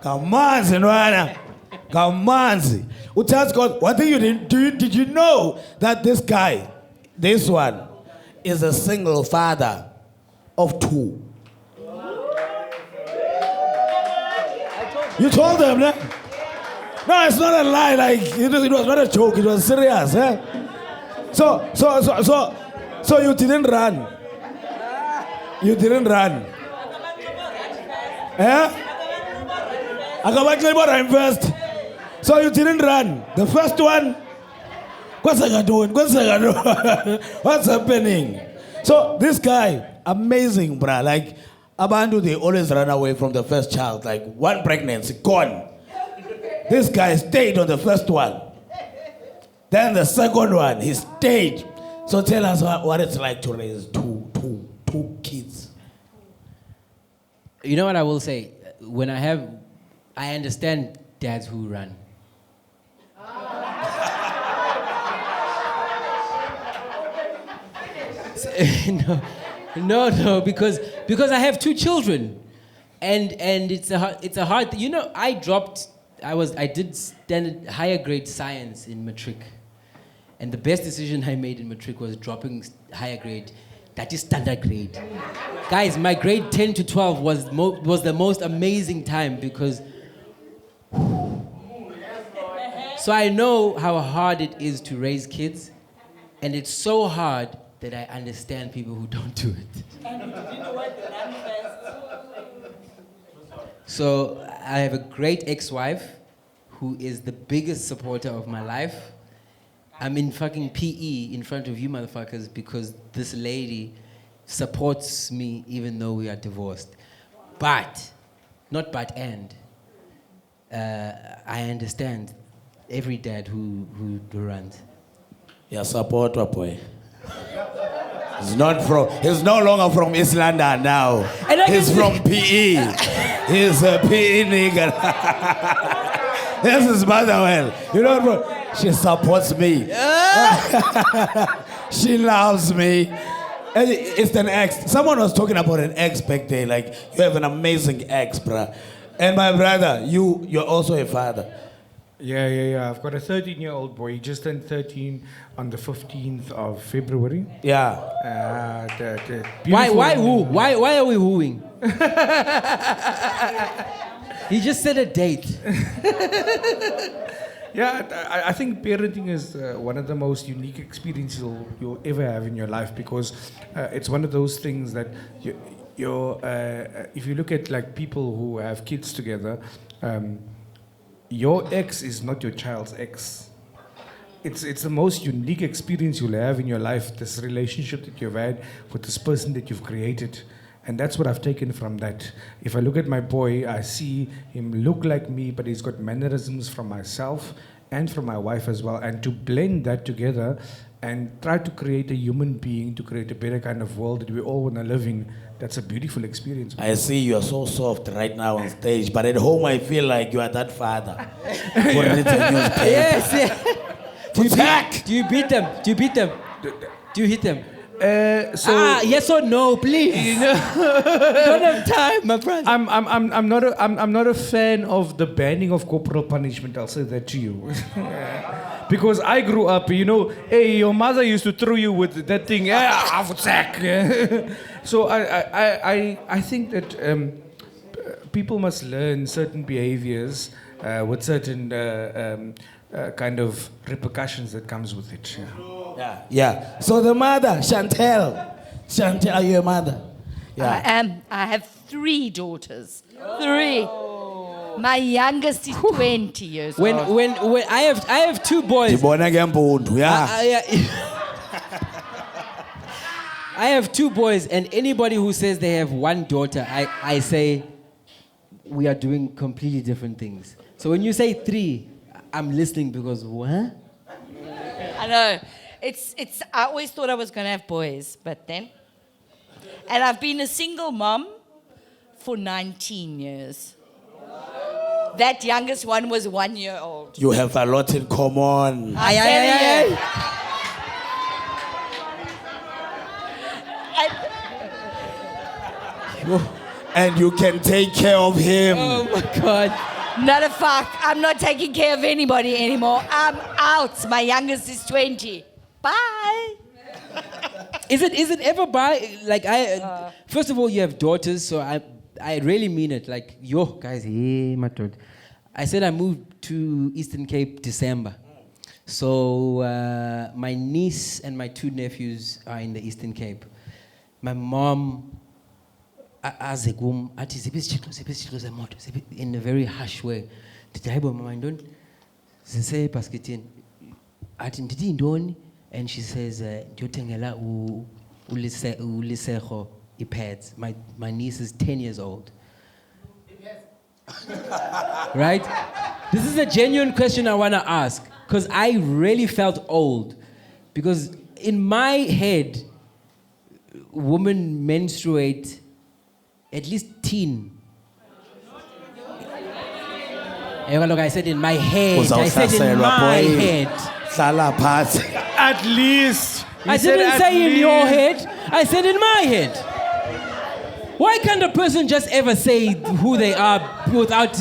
Kamanzi, Nwana. Kamanzi. Tats Nkonzo, one thing you did you know that this guy, this one, is a single father of 2? You told them, no? No, it's not a lie. Like it was not a joke. It was serious. Eh? So you didn't run. You didn't run. Eh? I got my claim I'm first. So you didn't run. The first one. What's I doing? What's happening? So this guy, amazing, bruh. Like Abandu, they always run away from the first child. Like one pregnancy, gone. This guy stayed on the first one. Then the second one, he stayed. So tell us what it's like to raise two kids. You know what I will say? I understand dads who run. No, because I have 2 children, and it's a hard. You know, I did standard higher grade science in matric, and the best decision I made in matric was dropping higher grade. That is standard grade. Guys, my grade 10 to 12 was the most amazing time because. So I know how hard it is to raise kids, and it's so hard that I understand people who don't do it. And did you know what? Run first. So I have a great ex-wife who is the biggest supporter of my life. I'm in fucking PE in front of you motherfuckers because this lady supports me even though we are divorced. I understand every dad who runs. Yeah, support my boy. He's no longer from East London now. He's from PE. He's a PE nigga. This is Motherwell. You know, bro, she supports me. She loves me. And it's an ex. Someone was talking about an ex back there. Like, you have an amazing ex, bruh. And my brother, you're also a father. Yeah. I've got a 13-year-old boy. He just turned 13 on the 15th of February. Yeah. Why are we wooing? He just said a date. Yeah, I think parenting is one of the most unique experiences you'll ever have in your life because it's one of those things that if you look at like people who have kids together, your ex is not your child's ex. It's the most unique experience you'll have in your life, this relationship that you've had with this person that you've created. And that's what I've taken from that. If I look at my boy, I see him look like me, but he's got mannerisms from myself and from my wife as well. And to blend that together and try to create a human being, to create a better kind of world that we all want to live in, that's a beautiful experience. I see you are so soft right now on stage, but at home I feel like you are that father. Yes. Do you beat them? Do you hit them? Yes or no, please. Don't have time, my friend. I'm not a fan of the banning of corporal punishment. I'll say that to you, because I grew up. You know, hey, your mother used to throw you with that thing. So I think that people must learn certain behaviors with certain kind of repercussions that comes with it. Yeah. So the mother, Chantal, are you a mother? Yeah. I am. I have 3 daughters. 3. My youngest is 20 years old. When I have 2 boys. I have 2 boys, and anybody who says they have 1 daughter, I say we are doing completely different things. So when you say 3, I'm listening because what? I know. I always thought I was going to have boys, but then. And I've been a single mom for 19 years. That youngest one was 1 year old. You have a lot in common. Aye. and you can take care of him. Oh my God. Not a fuck. I'm not taking care of anybody anymore. I'm out. My youngest is 20. Bye. Is it ever by like first of all, you have daughters, so I really mean it. Like, yo guys, hey my daughter. I said I moved to Eastern Cape December. So my niece and my 2 nephews are in the Eastern Cape. My mom in a very harsh way. And she says, pads. My niece is 10 years old. Right? This is a genuine question I want to ask, because I really felt old. Because in my head, women menstruate at least teen. Look, I said in my head. I said in my head. At least. I didn't say in your head. I said in my head. Why can't a person just ever say who they are without...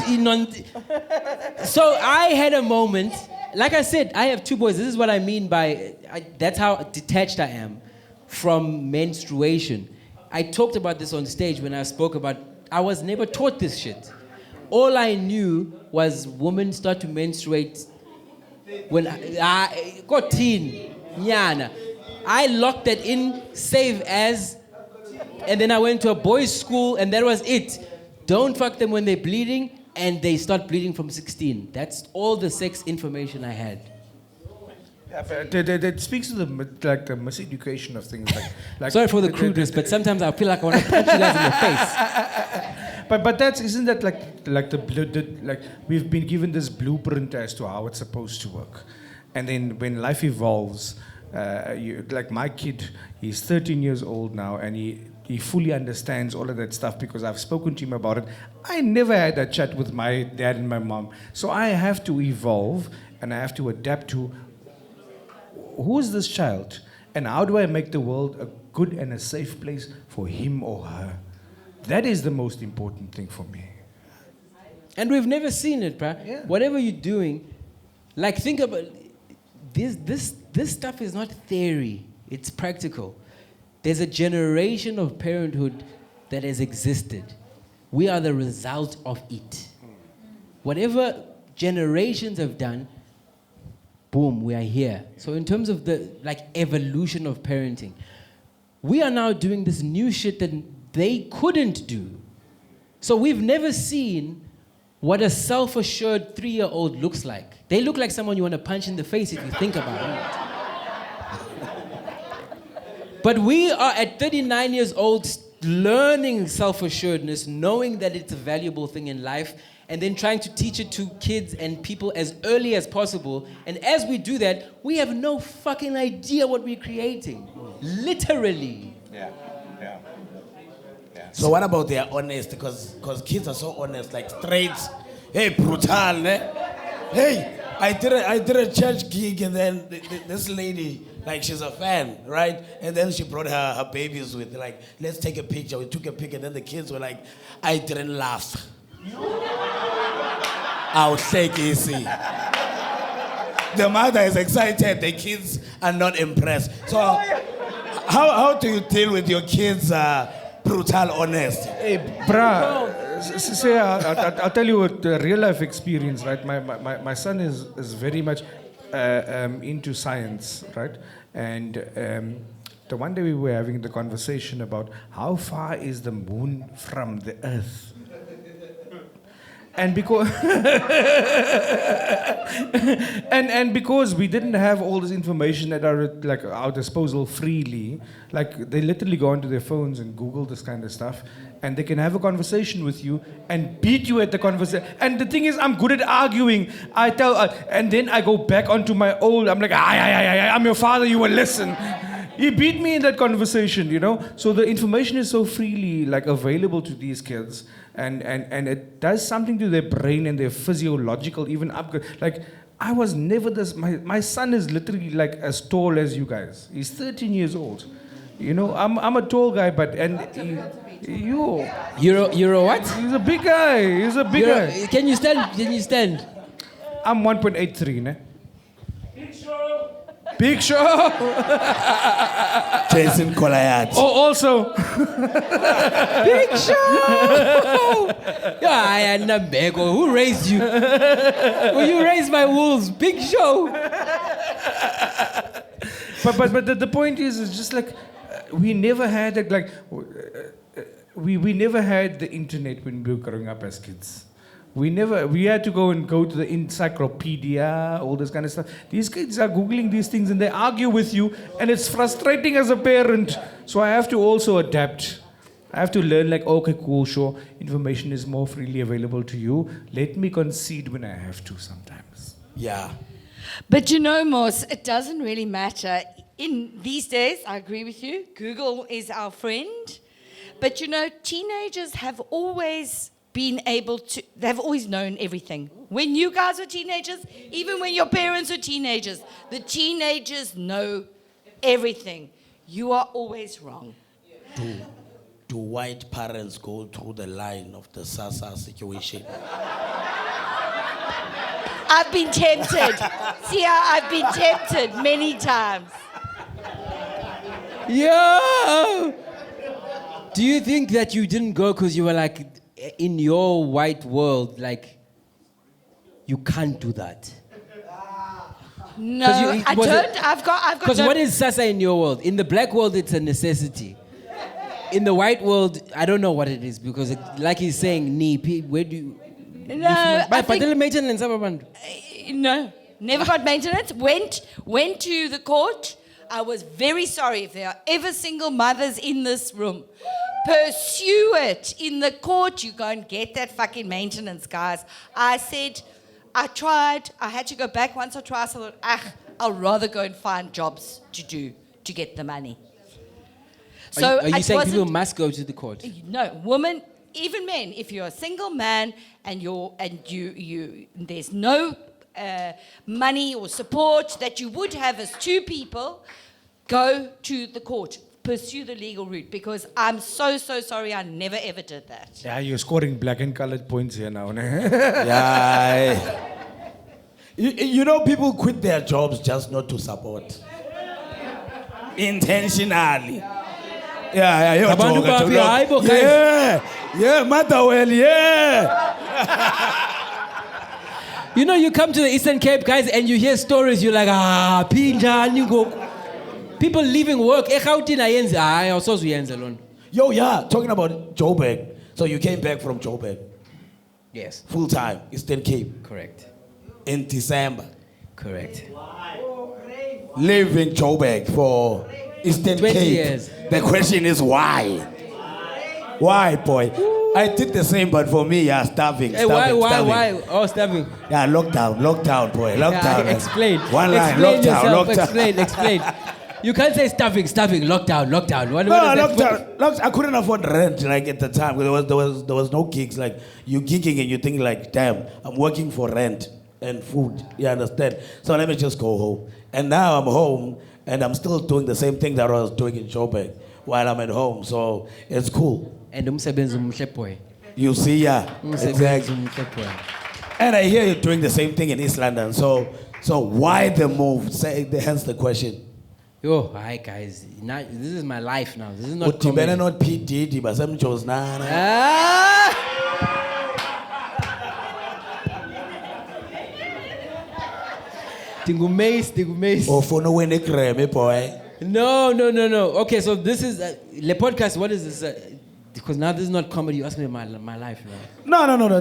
So I had a moment. Like I said, I have 2 boys. This is what I mean by... that's how detached I am from menstruation. I talked about this on stage when I spoke about... I was never taught this shit. All I knew was women start to menstruate when I got teen. Nyana. I locked that in, save as... And then I went to a boys' school, and that was it. Don't fuck them when they're bleeding, and they start bleeding from 16. That's all the sex information I had. Yeah, but that speaks to the miseducation of things. Like Sorry for the crudeness, but sometimes I feel like I want to punch you guys in the face. But isn't that like we've been given this blueprint as to how it's supposed to work, and then when life evolves, like my kid, he's 13 years old now, and he fully understands all of that stuff because I've spoken to him about it. I never had that chat with my dad and my mom. So I have to evolve and I have to adapt to who is this child and how do I make the world a good and a safe place for him or her. That is the most important thing for me. And we've never seen it, bruh. Yeah. Whatever you're doing, like think about this stuff is not theory, it's practical. There's a generation of parenthood that has existed. We are the result of it. Whatever generations have done, boom, we are here. So in terms of the evolution of parenting, we are now doing this new shit that they couldn't do. So we've never seen what a self-assured 3-year-old looks like. They look like someone you want to punch in the face if you think about it. But we are at 39 years old learning self-assuredness, knowing that it's a valuable thing in life, and then trying to teach it to kids and people as early as possible. And as we do that, we have no fucking idea what we're creating. Literally. Yeah. So what about they are honest? Because kids are so honest, like straight. Hey, brutal, ne? Hey, I did a church gig and then this lady, like she's a fan, right? And then she brought her babies with, like, let's take a picture. We took a picture and then the kids were like, I didn't laugh. I'll take easy. The mother is excited, the kids are not impressed. So how do you deal with your kids brutal honest? Hey, bruh, Seya, I'll tell you a real life experience, right? My son is very much into science, right? And the one day we were having the conversation about how far is the moon from the earth. And because and because we didn't have all this information at our disposal freely, like they literally go onto their phones and Google this kind of stuff, and they can have a conversation with you and beat you at the conversation. And the thing is, I'm good at arguing. I tell, and then I go back onto my old. I'm like, I'm your father. You will listen. He beat me in that conversation, you know. So the information is so freely available to these kids. And it does something to their brain and their physiological even upgrade. Like, I was never this. My son is literally like as tall as you guys. He's 13 years old. You know, I'm a tall guy, but You're a what? He's a big guy. He's a big guy. Can you stand? Can you stand? I'm 1.83, ne? Big Show. Jason Kolayat. Oh, also. Big Show. Yeah, I am Nambego. Who raised you? Well, you raised my wolves. Big Show. But the point is just like we never had it. Like we never had the internet when we were growing up as kids. We had to go to the encyclopedia, all this kind of stuff. These kids are Googling these things and they argue with you, and it's frustrating as a parent. So I have to also adapt. I have to learn like, okay, cool, sure, information is more freely available to you. Let me concede when I have to sometimes. Yeah. But you know, Mos, it doesn't really matter. In these days, I agree with you, Google is our friend. But you know, teenagers have always they've always known everything. When you guys were teenagers, even when your parents were teenagers, the teenagers know everything. You are always wrong. Do white parents go through the line of the SASA situation? I've been tempted. See, I've been tempted many times. Yeah. Do you think that you didn't go because you were like, in your white world, like, you can't do that? No, I don't. I've got. Because what is Sasa in your world? In the black world, it's a necessity. In the white world, I don't know what it is because, like he's saying, where do you? No, I think, maintenance. No, never got maintenance. Went to the court. I was very sorry if there are ever single mothers in this room. Pursue it in the court. You go and get that fucking maintenance, guys. I said, I tried. I had to go back once or twice. I thought, I'll rather go and find jobs to do to get the money. So are you saying people must go to the court? No, women, even men. If you're a single man and there's no money or support that you would have as two people, go to the court. Pursue the legal route, because I'm so sorry I never ever did that. Yeah, you're scoring black and colored points here now. Yeah. You know, people quit their jobs just not to support. Intentionally. Yeah, you're talking. Yeah, Matawell, yeah. You know, you come to the Eastern Cape, guys, and you hear stories, you're like, Pinja, you go. People leaving work. Yo, yeah, talking about Joburg. So you came back from Joburg. Yes. Full time, Eastern Cape. Correct. In December. Correct. Live in Joburg for Eastern 20 Cape. years. The question is why? Why, boy? I did the same, but for me, yeah, starving. Hey, why? Oh, starving. Yeah, lockdown, boy. Lockdown. Yeah, explain. One line, explain yourself. lockdown. Explain. You can't say stuffing, lockdown. What Lockdown. I couldn't afford rent like at the time. There was no gigs. Like you gigging and you think like, damn, I'm working for rent and food. You understand? So let me just go home. And now I'm home and I'm still doing the same thing that I was doing in Joburg while I'm at home. So it's cool. And You see, yeah, exactly. And I hear you're doing the same thing in East London. So why the move? Hence the question. Yo, hi guys. This is my life now. This is not comedy. Better not P. Diddy, but some chose Tingumeis. Oh, for no win a Grammy, boy. No. Okay, so this is Le Podcast. What is this? Because now this is not comedy. You ask me my life now. No.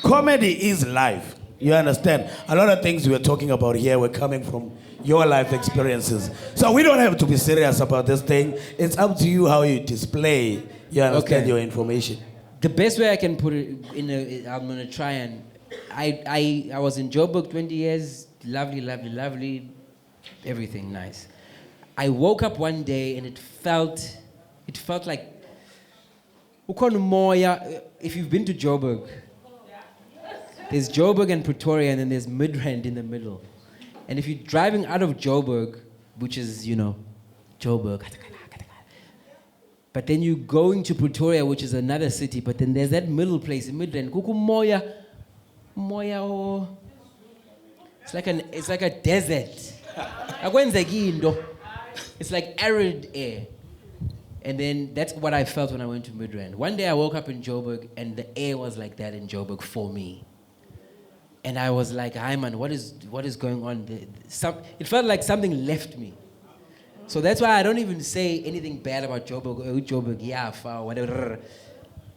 Comedy is life. You understand? A lot of things we were talking about here were coming from your life experiences. So we don't have to be serious about this thing. It's up to you how you display, you understand, your information. The best way I can put it I'm going to try and... I was in Joburg 20 years. Lovely. Everything nice. I woke up one day and it felt like... If you've been to Joburg... There's Joburg and Pretoria, and then there's Midrand in the middle. And if you're driving out of Joburg, which is, Joburg, But then you're going to Pretoria, which is another city, but then there's that middle place in Midrand. Moya. It's like a desert. It's like arid air. And then that's what I felt when I went to Midrand. One day I woke up in Joburg and the air was like that in Joburg for me. And I was like, hi man, what is going on? It felt like something left me. So that's why I don't even say anything bad about Joburg, yeah, far, whatever.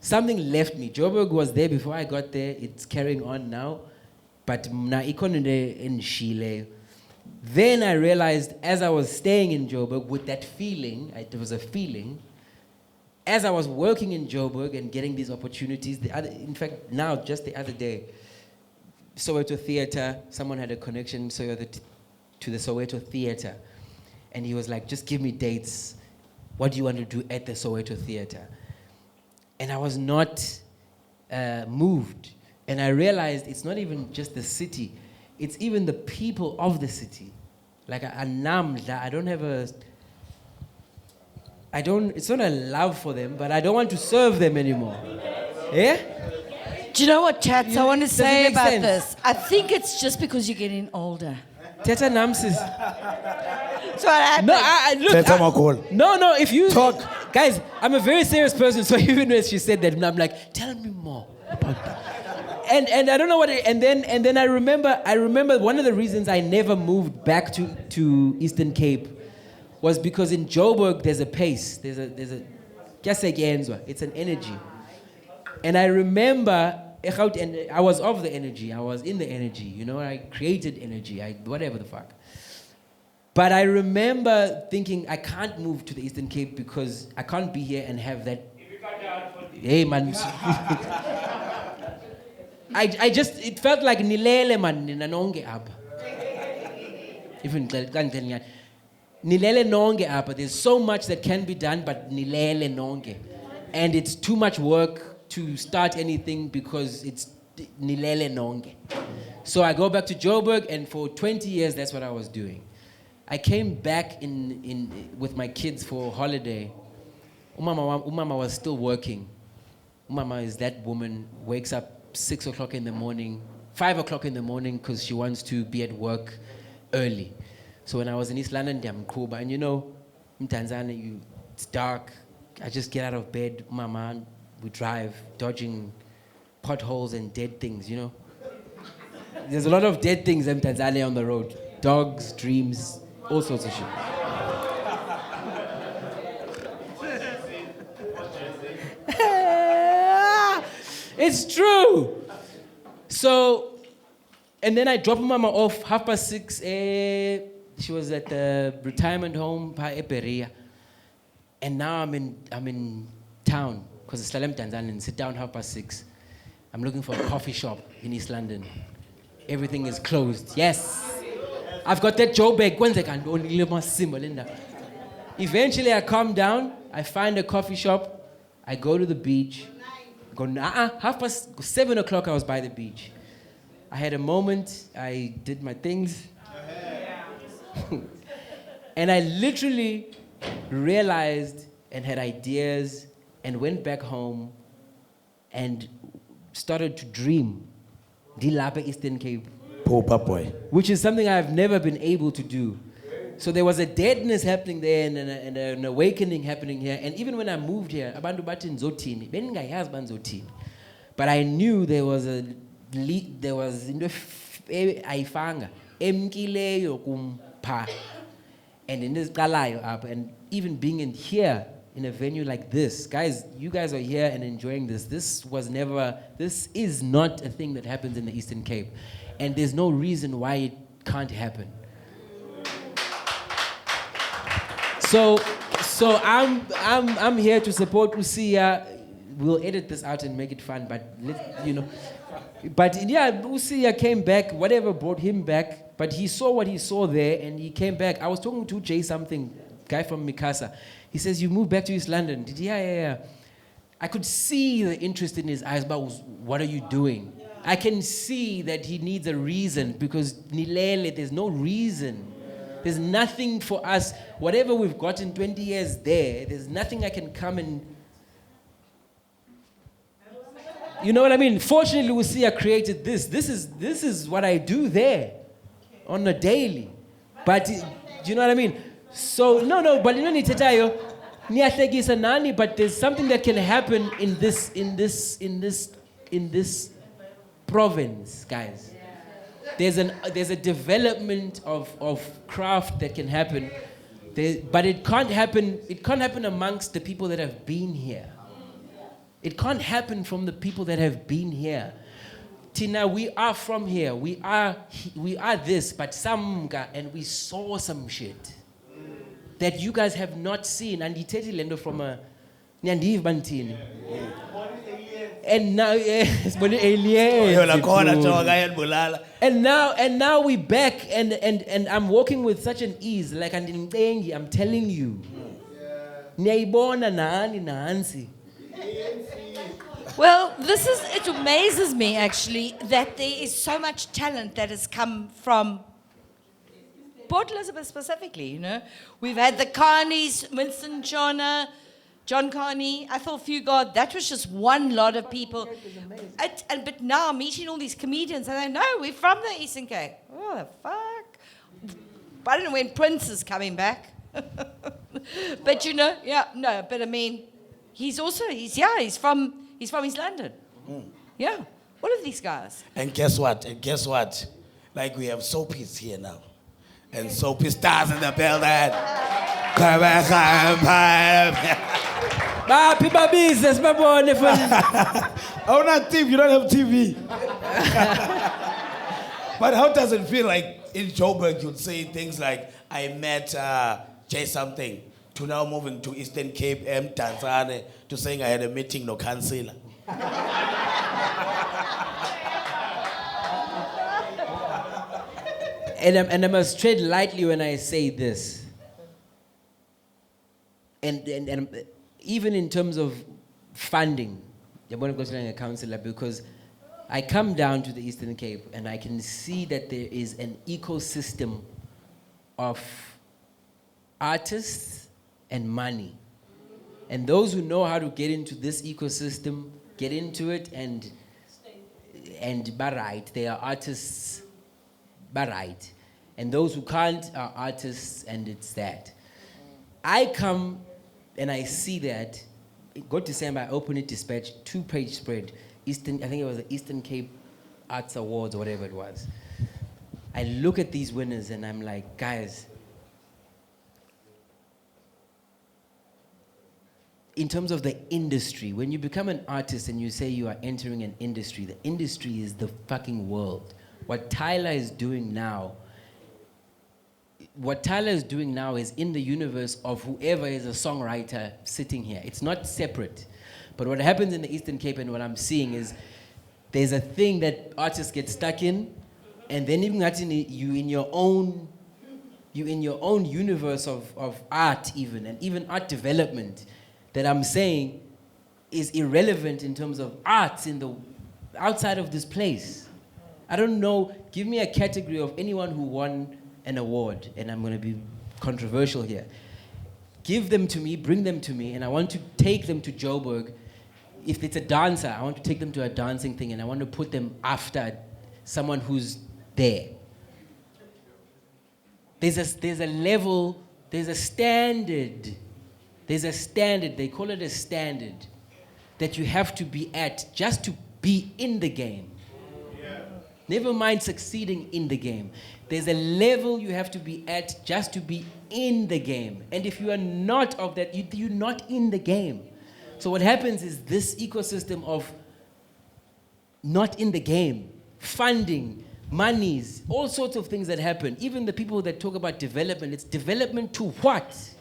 Something left me. Joburg was there before I got there. It's carrying on now. But na ikonde in Chile. Then I realized as I was staying in Joburg with that feeling, it was a feeling, as I was working in Joburg and getting these opportunities, in fact, now, just the other day, Soweto Theatre, someone had a connection to the Soweto Theatre. And he was like, just give me dates. What do you want to do at the Soweto Theatre? And I was not moved. And I realized it's not even just the city. It's even the people of the city. Like it's not a love for them, but I don't want to serve them anymore. Yeah? Do you know what, Tats, I want to say about sense? this? I think it's just because you're getting older. Teta Namsis. So what happened? No, if you... Talk. Guys, I'm a very serious person, so even when she said that, I'm like, tell me more about that. And I don't know what and then I remember one of the reasons I never moved back to Eastern Cape was because in Joburg there's a pace. There's a it's an energy. And I remember and I was of the energy. I was in the energy, you know, I created energy, whatever the fuck. But I remember thinking I can't move to the Eastern Cape because I can't be here and have that. Hey man. It felt like nilele man nonge apha. Even nilele nonge apha. There's so much that can be done, but nilele nonge. And it's too much work to start anything because it's nilele nonge. So I go back to Joburg, and for 20 years, that's what I was doing. I came back in with my kids for holiday. Umama was still working. Umama is that woman, wakes up 6 o'clock in the morning, 5 o'clock in the morning, because she wants to be at work early. So when I was in East London, I'm cool, and you know, in Tanzania, it's dark. I just get out of bed, Mama, we drive, dodging potholes and dead things, you know. There's a lot of dead things in Tanzania on the road. Dogs, dreams, all sorts of shit. It's true. So, and then I dropped Mama off 6:30. She was at the retirement home by Eperia. And now I'm in town because it's Salem Tanzanian. Sit down 6:30. I'm looking for a coffee shop in East London. Everything is closed. Yes. I've got that Joe bag. Eventually I calm down. I find a coffee shop. I go to the beach. 7 o'clock I was by the beach. I had a moment, I did my things. And I literally realized and had ideas and went back home and started to dream. Dilapa Eastern Cape. Which is something I've never been able to do. So there was a deadness happening there and an awakening happening here. And even when I moved here, abantu bathi nzotini, bengingayazi banzotini. But I knew there was into ayifanga emkileyo kumpha. And in this qalayo up, and even being in here in a venue like this, guys, you guys are here and enjoying this. This is not a thing that happens in the Eastern Cape. And there's no reason why it can't happen. So I'm here to support Seya. We'll edit this out and make it fun, but you know. But yeah, Seya came back. Whatever brought him back, but he saw what he saw there, and he came back. I was talking to Jay something, guy from Mikasa. He says, "You moved back to East London." Yeah. I could see the interest in his eyes, but what are you doing? I can see that he needs a reason because Nilele, there's no reason. There's nothing for us. Whatever we've got in 20 years there's nothing I can come and... You know what I mean? Fortunately, Seya created this. This is what I do there on a daily. But do you know what I mean? So no, but you know nitetayo niyahlekisa nani, but there's something that can happen in this province, guys. There's a development of craft that can happen. But it can't happen amongst the people that have been here. It can't happen from the people that have been here. Tina, we are from here. We are this, but and we saw some shit that you guys have not seen. And lendo from a Nyandiv Bantini. And now, yes, and now we back, and I'm walking with such an ease, like I'm telling you. Well, it amazes me actually that there is so much talent that has come from Port Elizabeth specifically, you know. We've had the Carneys, Winston Chona, John Carney, Athol Fugard. That was just one lot of people. But now I'm meeting all these comedians and I know we're from the Eastern Cape. Oh, the fuck? I don't know when Prince is coming back. But you know, but I mean, he's from East London. Yeah, all of these guys. And guess what? Like we have soapies here now. And soapy stars in the building. People business, my boy. Oh, not TV. You don't have TV. But how does it feel like in Joburg you'd say things like, I met J something, to now moving to Eastern Cape, Tanzania, to saying I had a meeting, no councillor. And I must tread lightly when I say this. And even in terms of funding, I'm going to go to a councillor because I come down to the Eastern Cape and I can see that there is an ecosystem of artists and money. And those who know how to get into this ecosystem, get into it and barite, they are artists barite. And those who can't are artists, and it's that. I come and I see that. Go to December, I open it, dispatch, 2-page spread. I think it was the Eastern Cape Arts Awards or whatever it was. I look at these winners and I'm like, guys, in terms of the industry, when you become an artist and you say you are entering an industry, the industry is the fucking world. What Tyler is doing now is in the universe of whoever is a songwriter sitting here. It's not separate. But what happens in the Eastern Cape and what I'm seeing is there's a thing that artists get stuck in, and then even you in your own universe of art even, and even art development that I'm saying is irrelevant in terms of arts outside of this place. I don't know, give me a category of anyone who won an award, and I'm going to be controversial here. Give them to me, bring them to me, and I want to take them to Joburg. If it's a dancer, I want to take them to a dancing thing, and I want to put them after someone who's there. There's a level, there's a standard, they call it a standard, that you have to be at just to be in the game. Never mind succeeding in the game. There's a level you have to be at just to be in the game. And if you are not of that, you're not in the game. So what happens is this ecosystem of not in the game, funding, monies, all sorts of things that happen. Even the people that talk about development, it's development to what?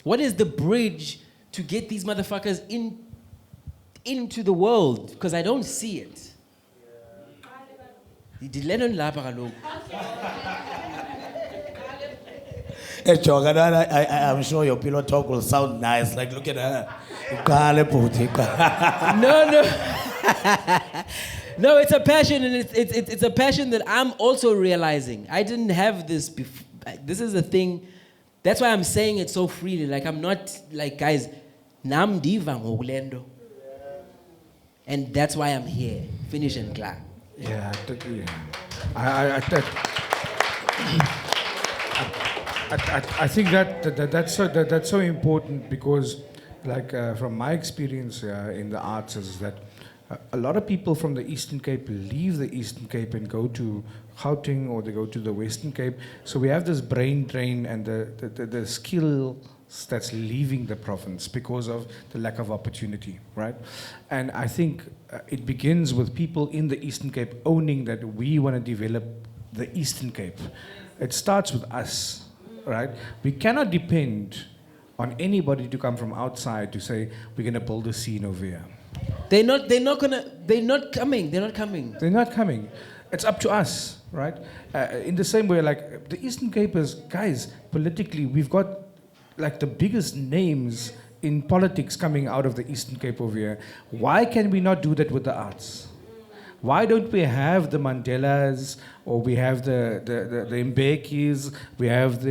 What is the bridge to get these motherfuckers into the world? Because I don't see it. I'm sure your pillow talk will sound nice. Like, look at her. No. No, it's a passion, and it's a passion that I'm also realizing. I didn't have this before. this is the thing. That's why I'm saying it so freely. Like, I'm not like, guys, nam diva ngolendo. And that's why I'm here. Finish and clap. Yeah, I think that's so important because, like, from my experience in the arts, is that a lot of people from the Eastern Cape leave the Eastern Cape and go to Gauteng or they go to the Western Cape. So we have this brain drain and the skills that's leaving the province because of the lack of opportunity, right? And I think it begins with people in the Eastern Cape owning that we want to develop the Eastern Cape. It starts with us, right? We cannot depend on anybody to come from outside to say we're going to build a scene over here. They're not coming. They're not coming. It's up to us, right? In the same way, like the Eastern Capers, guys, politically, we've got like the biggest names in politics coming out of the Eastern Cape over here. Why can we not do that with the arts? Why don't we have the Mandelas, or we have the Mbekis, we have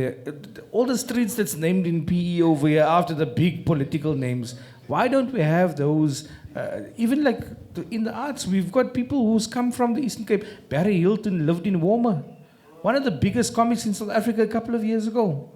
all the streets that's named in PE over here after the big political names? Why don't we have those? Even like in the arts, we've got people who's come from the Eastern Cape. Barry Hilton lived in Warmer, one of the biggest comics in South Africa a couple of years ago.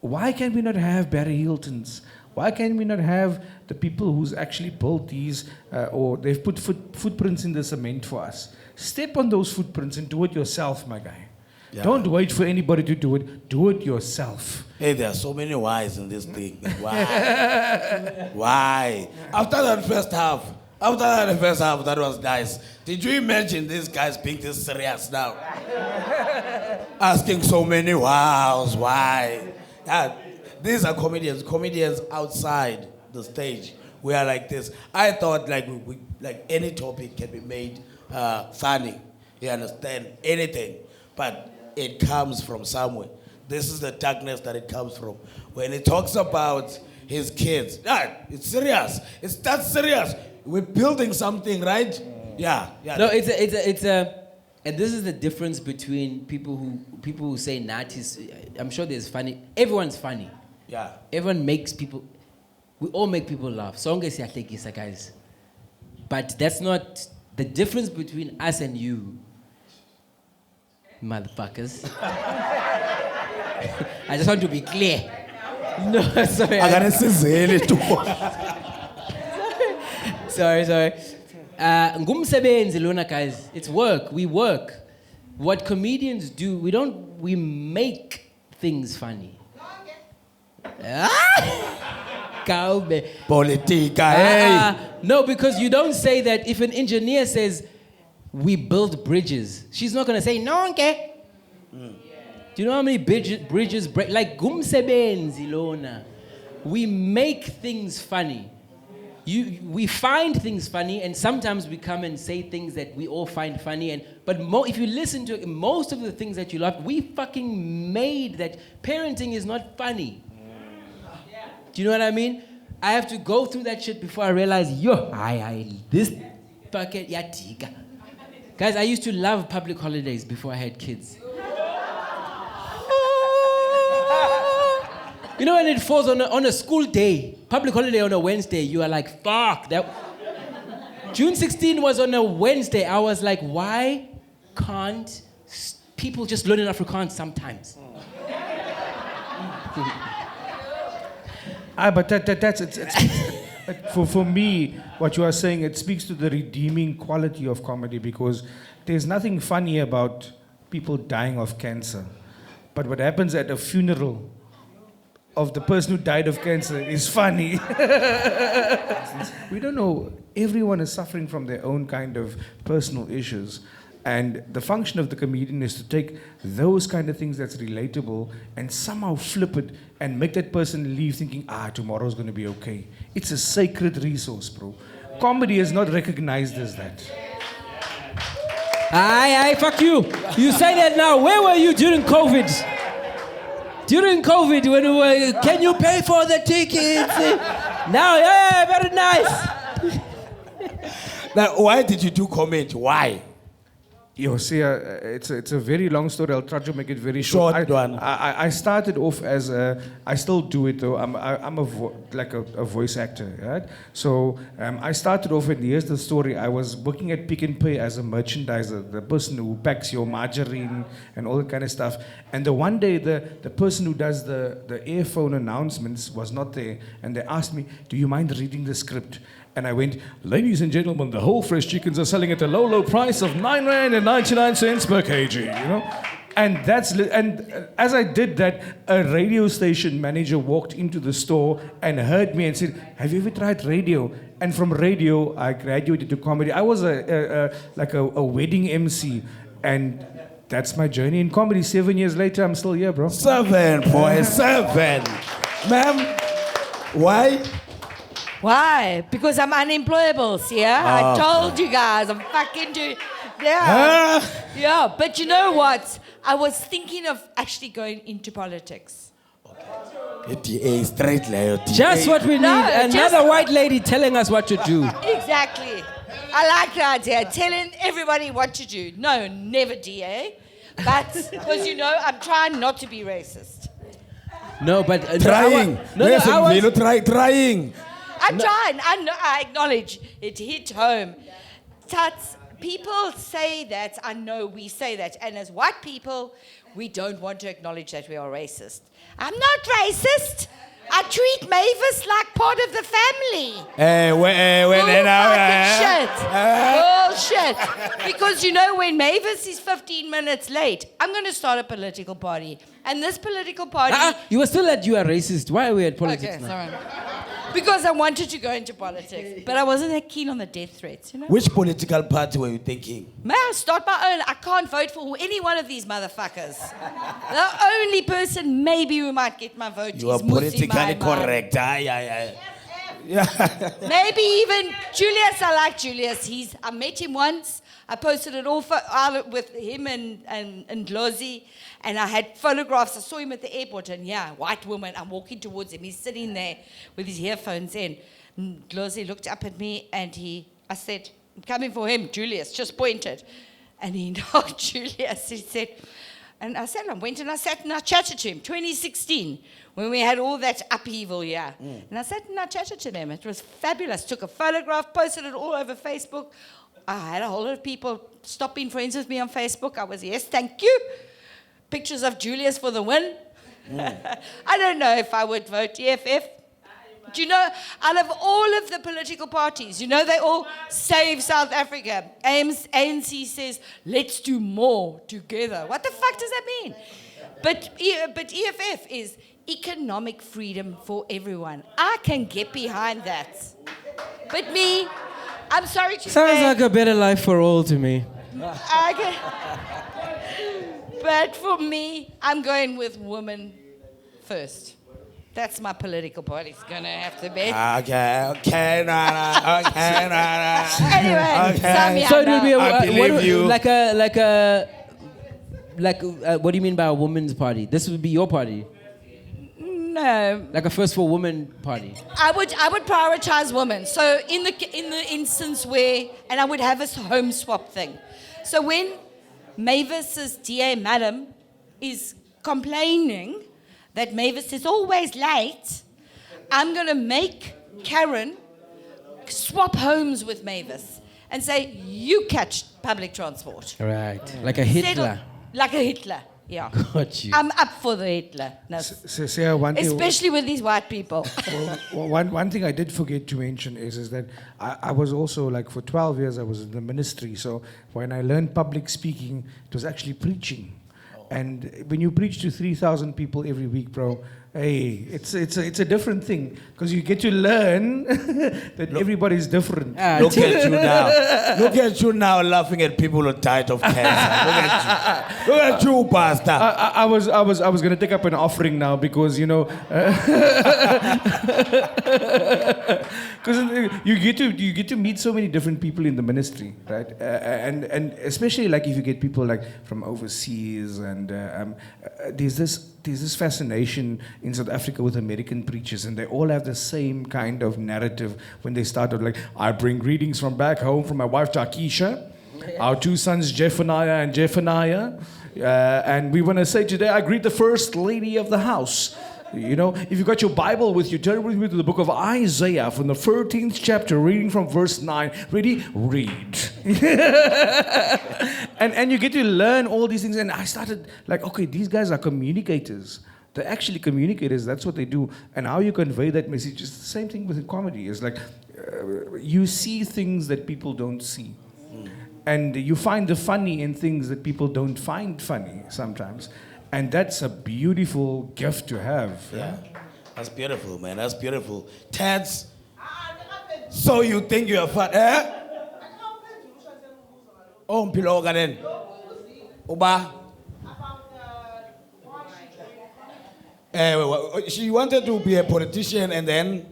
Why can we not have Barry Hiltons? Why can we not have the people who's actually built these, or they've put footprints in the cement for us? Step on those footprints and do it yourself, my guy. Yeah. Don't wait for anybody to do it. Do it yourself. Hey, there are so many whys in this thing. Why? Why? After that first half, that was nice. Did you imagine these guys being this serious now? Asking so many wows, why? Yeah, these are comedians outside the stage. We are like this. I thought like like any topic can be made funny. You understand? Anything. But it comes from somewhere. This is the darkness that it comes from. When he talks about his kids, it's serious. It's that serious. We're building something, right? Yeah. No, it's a and this is the difference between people who say Natis. I'm sure there's funny. Everyone's funny. Yeah. Everyone makes people. We all make people laugh. Songe siyahlekisa, guys. But that's not the difference between us and you, motherfuckers. I just want to be clear. No, sorry. Sorry. Ngumsebenzi lona, guys. It's work. We work. What comedians do, we make things funny. Politica, hey. No, because you don't say that. If an engineer says we build bridges, she's not gonna say no, okay. Do you know how many bridges break? Like gumsebenzi lona. We make things funny. We find things funny, and sometimes we come and say things that we all find funny. But if you listen to it, most of the things that you love, we fucking made that. Parenting is not funny. Do you know what I mean? I have to go through that shit before I realize, this fucking yatika. Guys, I used to love public holidays before I had kids. You know when it falls on a school day, public holiday on a Wednesday, you are like, fuck. June 16 was on a Wednesday. I was like, why can't people just learn in Afrikaans sometimes? But for me, what you are saying, it speaks to the redeeming quality of comedy, because there's nothing funny about people dying of cancer. But what happens at a funeral of the person who died of cancer is funny. We don't know. Everyone is suffering from their own kind of personal issues. And the function of the comedian is to take those kind of things that's relatable and somehow flip it and make that person leave thinking, tomorrow's going to be okay. It's a sacred resource, bro. Comedy is not recognized as that. Aye, fuck you. You say that now. Where were you during COVID? During COVID, when we were, can you pay for the tickets? Now, yeah, very nice. Now, why did you do comment? Why? Seya, it's a very long story. I'll try to make it very Short short. one. I started off as I still do it though. I'm a voice actor, right? So I started off, and here's the story. I was working at Pick and Pay as a merchandiser, the person who packs your margarine and all that kind of stuff. And the one day, the person who does the earphone announcements was not there, and they asked me, "Do you mind reading the script?" And I went, "Ladies and gentlemen, the whole fresh chickens are selling at a low, low price of R9.99 per kg." You know, and as I did that, a radio station manager walked into the store and heard me and said, "Have you ever tried radio?" And from radio, I graduated to comedy. I was a wedding MC, and that's my journey in comedy. 7 years later, I'm still here, bro. 7, boy, 7. Ma'am, why? Why? Because I'm unemployable, yeah? I told you guys, I'm fucking yeah. Yeah, but you know what? I was thinking of actually going into politics. Just what we need. Another white lady telling us what to do. Exactly. I like the idea. Telling everybody what to do. No, never DA. But, because I'm trying not to be racist. No, but... Trying. Trying. I'm trying. I acknowledge it hit home. Tats, people say that. I know we say that. And as white people, we don't want to acknowledge that we are racist. I'm not racist. I treat Mavis like part of the family. Bullshit. Because when Mavis is 15 minutes late, I'm going to start a political party. And this political party... You were still at You Are Racist. Why are we at politics okay, now? Sorry. Because I wanted to go into politics. But I wasn't that keen on the death threats, Which political party were you thinking? May I start my own? I can't vote for any one of these motherfuckers. The only person maybe who might get my vote You is are politically correct. Maybe even Julius. I like Julius. I met him once. I posted it all with him and Lozi, and I had photographs. I saw him at the airport, and white woman. I'm walking towards him. He's sitting there with his earphones in. Lozi looked up at me, and I said, "I'm coming for him, Julius." Just pointed, and he knocked Julius. He said, and I said, I went and I sat and I chatted to him. 2016, when we had all that upheaval, and I sat and I chatted to them. It was fabulous. Took a photograph, posted it all over Facebook. I had a whole lot of people stop being friends with me on Facebook. I was, yes, thank you. Pictures of Julius for the win. I don't know if I would vote EFF. Do you know, out of all of the political parties, they all save South Africa. ANC says, let's do more together. What the fuck does that mean? But EFF is economic freedom for everyone. I can get behind that. But me, I'm sorry to say... Sounds like a better life for all to me. But for me, I'm going with women first. That's my political party's going to have to be. Okay, Nana. Anyway, sign me up So it will be what do you mean by a woman's party? This would be your party? No. Like a First for Women party? I would prioritize women. So in the instance where, and I would have a home swap thing. So when Mavis's DA madam is complaining that Mavis is always late, I'm going to make Karen swap homes with Mavis and say, you catch public transport. Right. Like a Hitler. Like a Hitler, yeah. Got you. I'm up for the Hitler. No. Especially with these white people. One thing I did forget to mention is that I was also, for 12 years, I was in the ministry. So when I learned public speaking, it was actually preaching. And when you preach to 3,000 people every week, bro, hey, it's a different thing because you get to learn that everybody's different. Look at you now. Look at you now laughing at people who died of cancer. Look at you, Pastor. I was going to take up an offering now because, because you get to meet so many different people in the ministry, right? And especially if you get people from overseas, and there's this fascination in South Africa with American preachers, and they all have the same kind of narrative when they start out I bring greetings from back home from my wife Takisha. our two sons, Jephaniah and Jephaniah. And we want to say today, I greet the first lady of the house. You know, if you got your Bible with you, turn with me to the book of Isaiah from the 13th chapter, reading from verse 9. Ready? Read. and you get to learn all these things. And I started like, okay, these guys are communicators. They're actually communicators. That's what they do. And how you convey that message is the same thing with comedy. It's like you see things that people don't see. And you find the funny in things that people don't find funny sometimes. And that's a beautiful gift to have. Yeah, that's beautiful, man. That's beautiful. Tats, so you think you're fat, eh? Oh, mpilo ka din. Uba. She wanted to be a politician and then.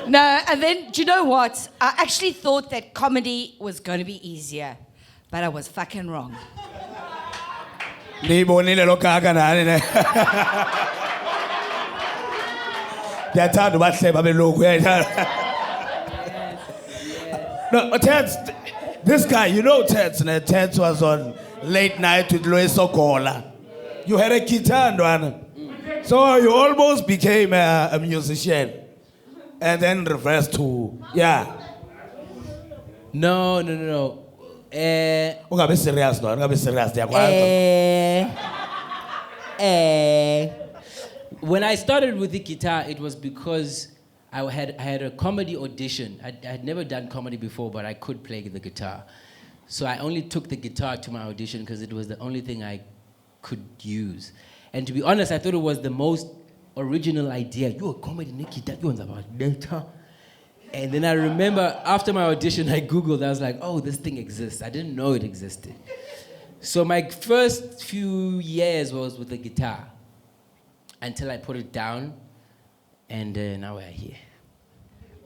No, and then, do you know what? I actually thought that comedy was going to be easier, but I was fucking wrong. Niyibonile lo kaka nani ne. Ndiyathanda ubahleba belokhu uyathanda. No, Tats, this guy, you know Tats, Tats was on Late Night with Lois Sokola. You had a guitar, Ndwana. So you almost became a musician. And then reversed to, yeah. No. Ungabe serious, no. Ungabe serious. When I started with the guitar, it was because I had a comedy audition. I had never done comedy before, but I could play the guitar. So I only took the guitar to my audition because it was the only thing I could use. And to be honest, I thought it was the most original idea. You're a comedy guitar, you want about data. And then I remember after my audition, I Googled, I was like, oh, this thing exists. I didn't know it existed. So my first few years was with the guitar until I put it down, and now we're here.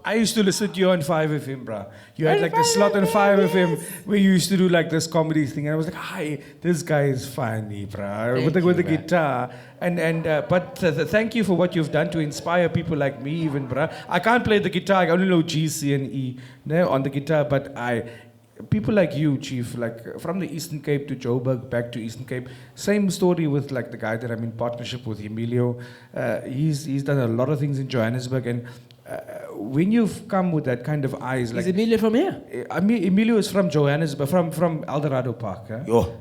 I used to listen to you on 5FM, bruh. You had like the slot on 5FM where you used to do like this comedy thing. And I was like, hi, this guy is funny, bruh. With the guitar. But thank you for what you've done to inspire people like me even, bruh. I can't play the guitar. I only know G, C, and E on the guitar. But people like you, Chief, like from the Eastern Cape to Joburg, back to Eastern Cape. Same story with like the guy that I'm in partnership with, Emilio. He's done a lot of things in Johannesburg. And when you've come with that kind of eyes, like is Emilio from here? Emilio is from Johannesburg, from Eldorado Park.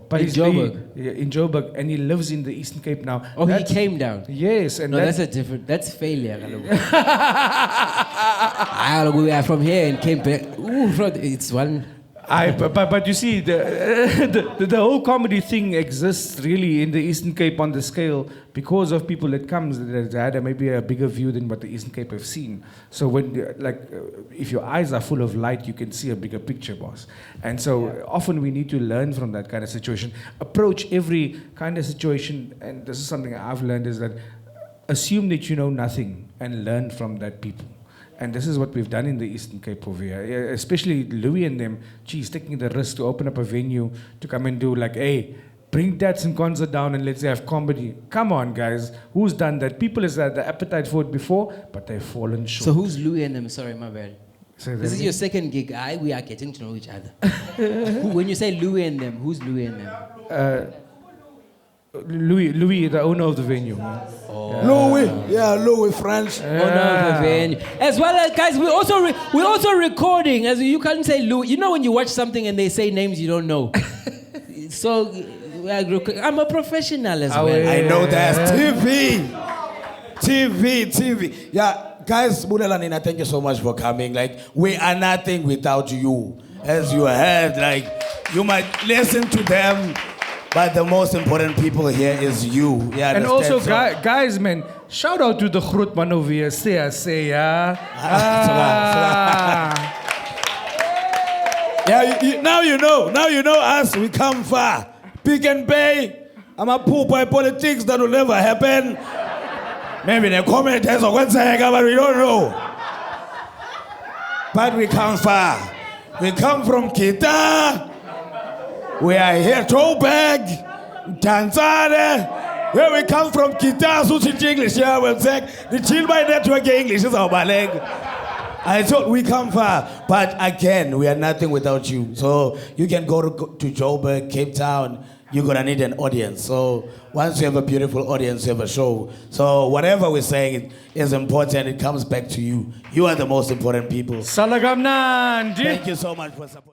But in Joburg. In Joburg, and he lives in the Eastern Cape now. Oh, he came down. Yes, and no, that's that's failure. We are from here and came back. Ooh, it's one. But you see, the whole comedy thing exists really in the Eastern Cape on the scale because of people that comes that had maybe a bigger view than what the Eastern Cape have seen. So when if your eyes are full of light, you can see a bigger picture, boss. And so often we need to learn from that kind of situation. Approach every kind of situation, and this is something I've learned, is that assume that you know nothing and learn from that people. And this is what we've done in the Eastern Cape over here, especially Louis and them, taking the risk to open up a venue to come and do like, hey, bring Tats Nkonzo down and let's have comedy. Come on, guys. Who's done that? People has had the appetite for it before, but they've fallen short. So who's Louis and them? Sorry, my bad. This is your second gig. We are getting to know each other. When you say Louis and them, who's Louis and them? Louis, the owner of the venue. Oh. Louis French. Owner of the venue. As well as, guys, we're also recording. As you can't say Louis. You know when you watch something and they say names you don't know. So I'm a professional as well. I know that. TV. Yeah, guys, Budela Nina, thank you so much for coming. Like, we are nothing without you. As you heard, like, you might listen to them, but the most important people here is you. Yeah, and also, guys, man, shout out to the groot man over here, Seya. Yeah, now you know us. We come far. Pick and pay. I'm a poor by politics that will never happen. Maybe the commentators or what's but we don't know. But we come far. We come from Kita. We are here, Joburg, Tanzania. Where we come from, Kita, Sushi English. Yeah, we'll say the Chill by Network English is our baleg. I thought we come far, but again, we are nothing without you. So you can go to Joburg, Cape Town. You're gonna need an audience. So once you have a beautiful audience, you have a show. So whatever we're saying is important. It comes back to you. You are the most important people. Salagamnandi. Thank you so much for support.